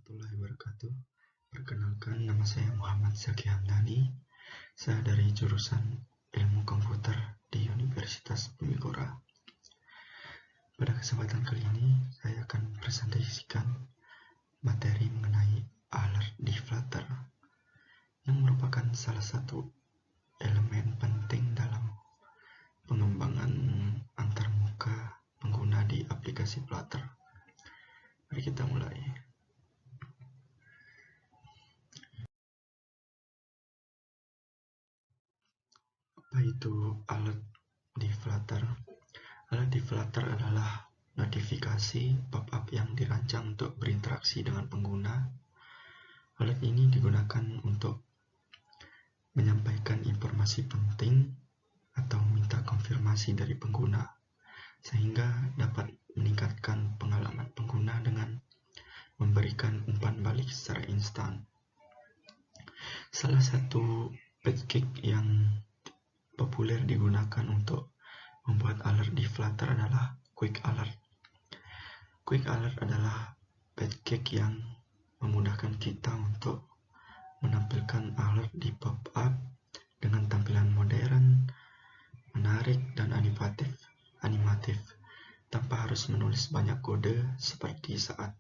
warahmatullahi wabarakatuh. Perkenalkan, nama saya Muhammad Zaki Hamdani. Saya dari jurusan Ilmu Komputer di Universitas Bumigora. Pada kesempatan kali ini, saya akan presentasikan materi mengenai alert di Flutter, yang merupakan salah satu elemen penting dalam pengembangan antarmuka pengguna di aplikasi Flutter. Mari kita mulai. Apa itu alert di Flutter? Alert di Flutter adalah notifikasi pop-up yang dirancang untuk berinteraksi dengan pengguna. Alert ini digunakan untuk menyampaikan informasi penting atau minta konfirmasi dari pengguna, sehingga dapat meningkatkan pengalaman pengguna dengan memberikan umpan balik secara instan. Salah satu package yang populer digunakan untuk membuat alert di Flutter adalah Quick Alert. Quick Alert adalah package yang memudahkan kita untuk menampilkan alert di pop-up dengan tampilan modern, menarik, dan animatif tanpa harus menulis banyak kode seperti saat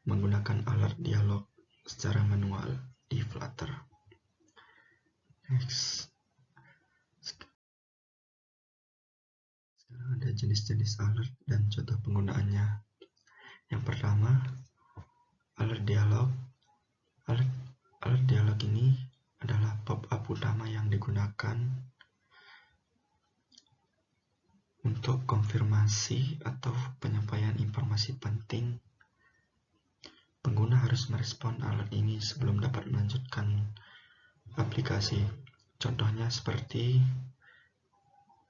menggunakan alert dialog secara manual di Flutter. Next. Sekarang ada jenis-jenis alert dan contoh penggunaannya. Yang pertama, alert dialog. Alert dialog ini adalah pop-up utama yang digunakan untuk konfirmasi atau penyampaian informasi penting. Pengguna harus merespon alert ini sebelum dapat melanjutkan aplikasi. Contohnya seperti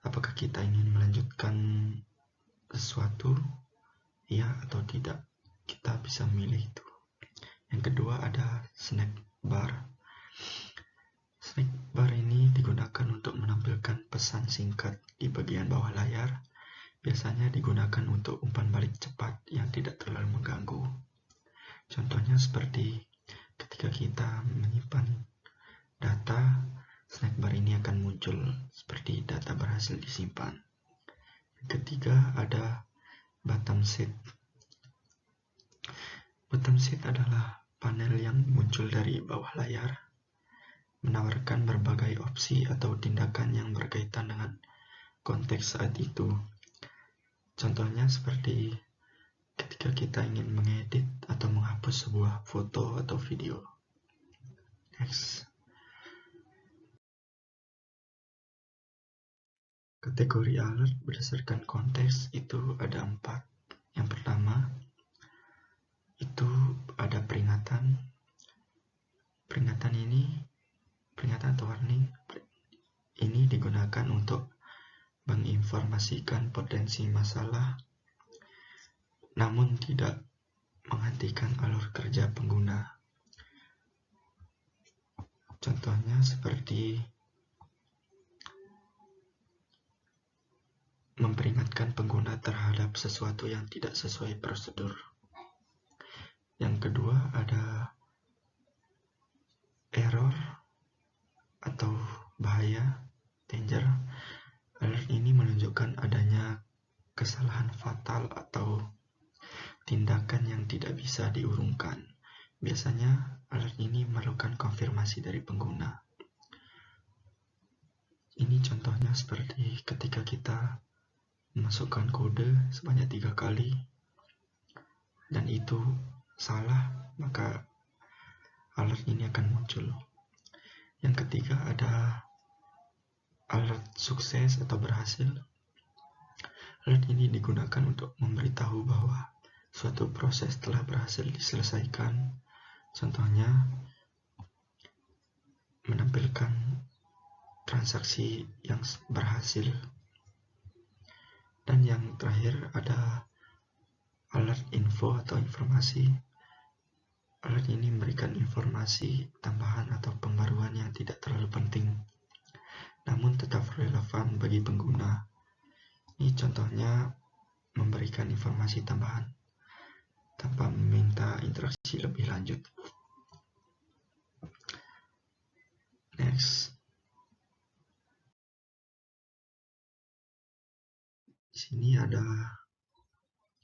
apakah kita ingin melanjutkan sesuatu, ya atau tidak. Kita bisa memilih itu. Yang kedua ada snack bar. Snack bar ini digunakan untuk menampilkan pesan singkat di bagian bawah layar. Biasanya digunakan untuk umpan balik cepat yang tidak terlalu mengganggu. Contohnya seperti ketika kita menyimpan data, snack bar ini akan muncul seperti data berhasil disimpan. Yang ketiga ada bottom set. Bottom set adalah panel yang muncul dari bawah layar, menawarkan berbagai opsi atau tindakan yang berkaitan dengan konteks saat itu. Contohnya seperti ketika kita ingin mengedit atau menghapus sebuah foto atau video. Next. Kategori alert berdasarkan konteks itu ada 4. Yang pertama, itu ada peringatan. Peringatan atau warning ini digunakan untuk menginformasikan potensi masalah, namun tidak menghentikan alur kerja pengguna. Contohnya seperti memperingatkan pengguna terhadap sesuatu yang tidak sesuai prosedur. Yang kedua ada error atau bahaya, danger. Alert ini menunjukkan adanya kesalahan fatal atau tindakan yang tidak bisa diurungkan. Biasanya alert ini memerlukan konfirmasi dari pengguna. Ini contohnya seperti ketika kita memasukkan kode sebanyak 3 kali dan itu salah, maka alert ini akan muncul. Yang ketiga ada alert sukses atau berhasil. Alert ini digunakan untuk memberitahu bahwa suatu proses telah berhasil diselesaikan. Contohnya menampilkan transaksi yang berhasil. Dan yang terakhir ada alert info atau informasi. Alert ini memberikan informasi tambahan atau pembaruan yang tidak terlalu penting, namun tetap relevan bagi pengguna. Ini contohnya memberikan informasi tambahan tanpa meminta berinteraksi lebih lanjut. Next. Di sini ada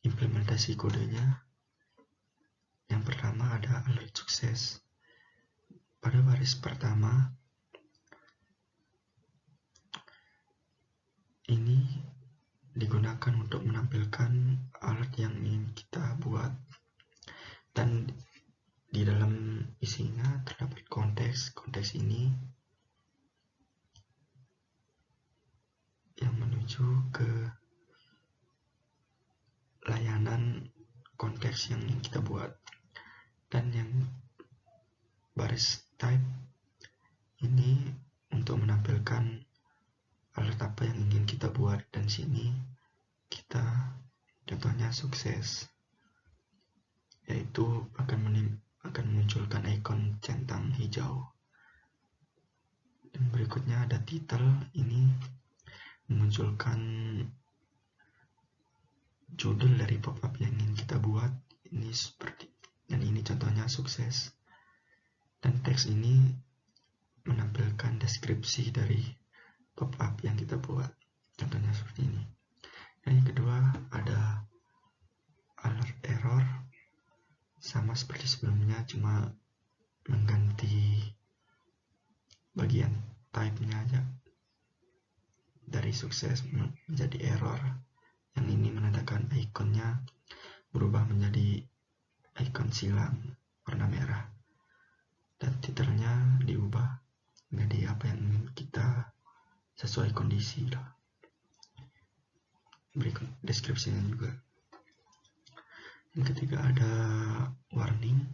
implementasi kodenya. Yang pertama ada alert sukses. Pada baris pertama, ini digunakan untuk menampilkan alert yang ingin kita buat. Dan di dalam isinya terdapat konteks. Konteks ini yang menuju ke layanan konteks yang ingin kita buat. Dan yang baris type ini untuk menampilkan alert apa yang ingin kita buat, dan sini kita contohnya sukses, yaitu akan memunculkan ikon centang hijau. Dan berikutnya ada title, ini memunculkan judul dari pop-up yang ingin kita buat. Ini seperti, dan ini contohnya sukses. Dan teks ini menampilkan deskripsi dari pop-up yang kita buat, contohnya seperti ini. Dan yang kedua ada alert error, sama seperti sebelumnya, cuma mengganti bagian type-nya aja, dari sukses menjadi error. Yang ini menandakan ikonnya berubah menjadi ikon silang warna merah, dan titelnya diubah menjadi apa yang ingin kita sesuai kondisi lah. Berikut deskripsinya juga. Yang ketiga ada warning.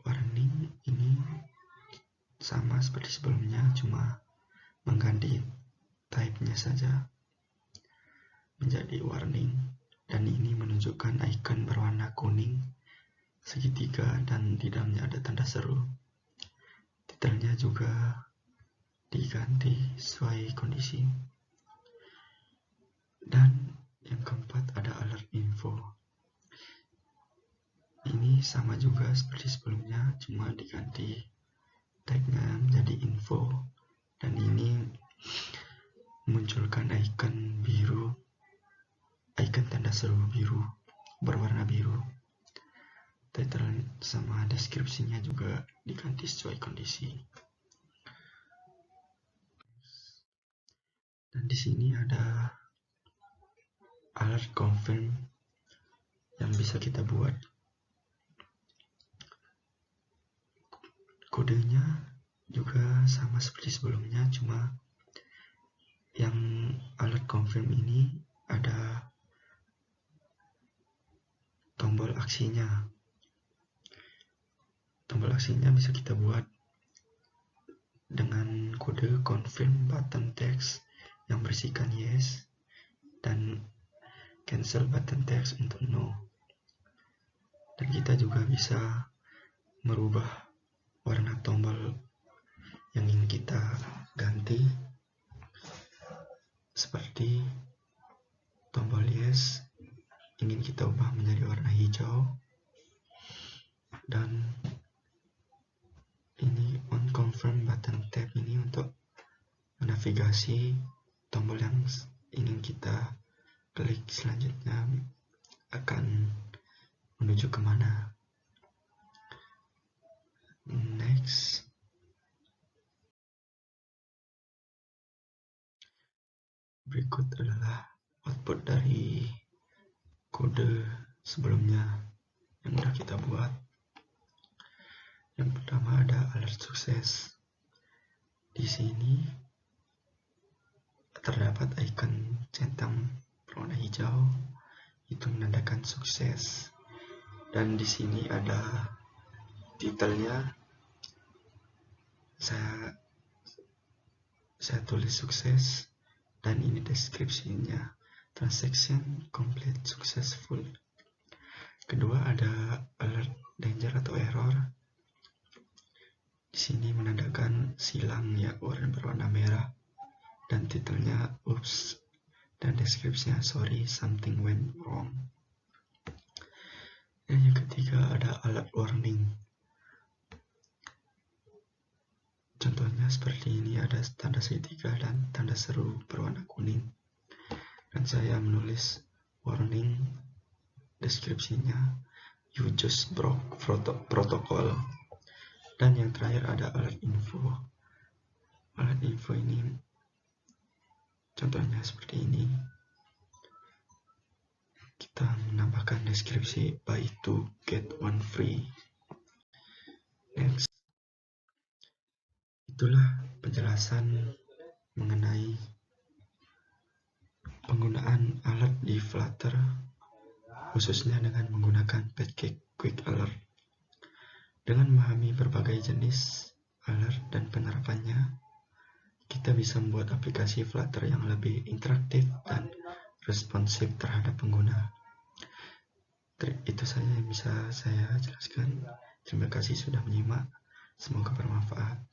Warning ini sama seperti sebelumnya, cuma mengganti type-nya saja menjadi warning, dan ini menunjukkan icon berwarna kuning segitiga dan di dalamnya ada tanda seru. Titelnya juga diganti sesuai kondisi. Dan yang keempat ada alert info. Ini sama juga seperti sebelumnya, cuma diganti tag-nya menjadi info, dan ini munculkan icon biru, icon tanda seru biru berwarna biru. Title sama deskripsinya juga diganti sesuai kondisi. Dan di sini ada alert confirm yang bisa kita buat. Kodenya juga sama seperti sebelumnya, cuma yang alert confirm ini ada tombol aksinya. Tombol aksinya bisa kita buat dengan kode confirm button text yang berisikan yes, dan cancel button text untuk no. Dan kita juga bisa merubah warna tombol yang ingin kita ganti, seperti tombol yes ingin kita ubah menjadi warna hijau, dan ini on confirm button tab ini untuk menavigasi tombol yang ingin kita klik selanjutnya akan menuju kemana. Next. Berikut adalah output dari kode sebelumnya yang sudah kita buat. Yang pertama ada alert sukses. Di sini terdapat icon centang berwarna hijau, itu menandakan sukses. Dan di sini ada titelnya, saya tulis sukses, dan ini deskripsinya, transaction complete successful. Kedua ada alert danger atau error. Di sini menandakan silang ya berwarna merah, dan titelnya oops, dan deskripsinya sorry something went wrong. Dan yang ketiga ada alert warning. Contohnya seperti ini, ada tanda segitiga dan tanda seru berwarna kuning. Dan saya menulis warning, deskripsinya you just broke protocol. Dan yang terakhir ada alert info. Alert info ini contohnya seperti ini. Kita menambahkan deskripsi buy 2 get 1 free. Next. Itulah penjelasan mengenai penggunaan alert di Flutter, khususnya dengan menggunakan Pancake Quick Alert. Dengan memahami berbagai jenis alert dan penerapannya, kita bisa membuat aplikasi Flutter yang lebih interaktif dan responsif terhadap pengguna. Itu saja yang bisa saya jelaskan. Terima kasih sudah menyimak. Semoga bermanfaat.